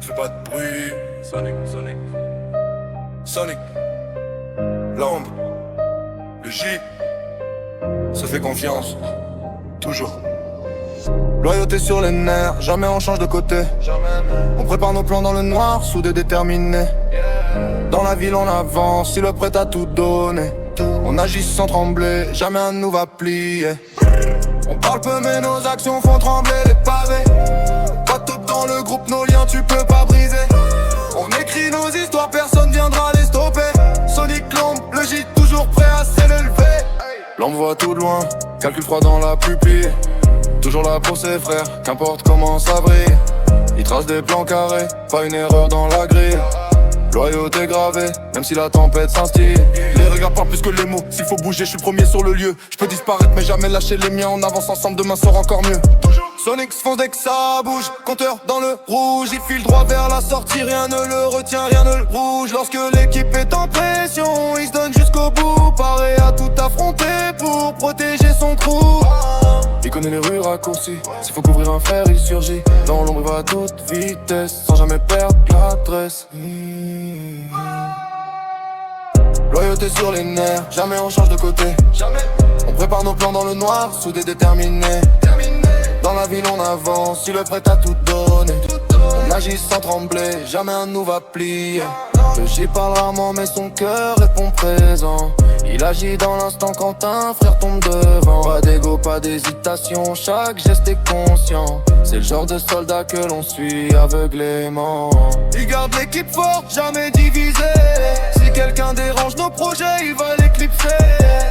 Fais pas de bruit. Sonic. L'ombre. Le J. Se fait confiance. Toujours. Loyauté sur les nerfs, jamais on change de côté. On prépare nos plans dans le noir, soudés déterminés. Dans la ville on avance, si le prêt à tout donner. On agit sans trembler, jamais un nous va plier. On parle peu mais nos actions font trembler les pavés. Pas de top dans le groupe, nos liens tu peux pas briser. On écrit nos histoires, personne viendra les stopper. Sonic l'ombre, le J toujours prêt à s'élever. L'ombre voit tout de loin, calcul froid dans la pupille. Toujours là pour ses frères, qu'importe comment ça brille. Il trace des plans carrés, pas une erreur dans la grille. Loyauté gravée, même si la tempête s'instille. Les regards parlent plus que les mots, s'il faut bouger je suis premier sur le lieu. Je peux disparaître mais jamais lâcher les miens. On avance ensemble, demain sera encore mieux. Sonic fonce dès que ça bouge, compteur dans le rouge. Il file droit vers la sortie, rien ne le retient, rien ne le bouge. Lorsque l'équipe est en pression, il se donne jusqu'au bout. Paré à tout affronter pour protéger son crew. Il connaît les rues raccourcies, s'il faut couvrir un fer il surgit. Dans l'ombre il va à toute vitesse, sans jamais perdre l'adresse. Loyauté sur les nerfs, jamais on change de côté. On prépare nos plans dans le noir, soudés déterminés. Dans la ville on avance, si le prêt à tout donner. On agit sans trembler, jamais un nous va plier. Le J parle rarement mais son cœur répond présent. Il agit dans l'instant quand un frère tombe devant. Pas d'ego, pas d'hésitation, chaque geste est conscient. C'est le genre de soldat que l'on suit aveuglément. Il garde l'équipe forte, jamais divisée. Si quelqu'un dérange nos projets, il va l'éclipser.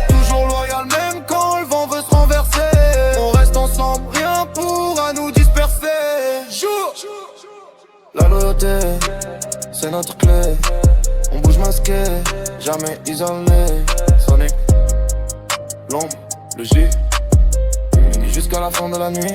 Toujours loyal même quand le vent veut se renverser. On reste ensemble, rien pourra nous disperser. Jour. La loyauté, c'est notre clé. On bouge masqué, jamais isolé. Sonic, l'ombre, le J, unis jusqu'à la fin de la nuit.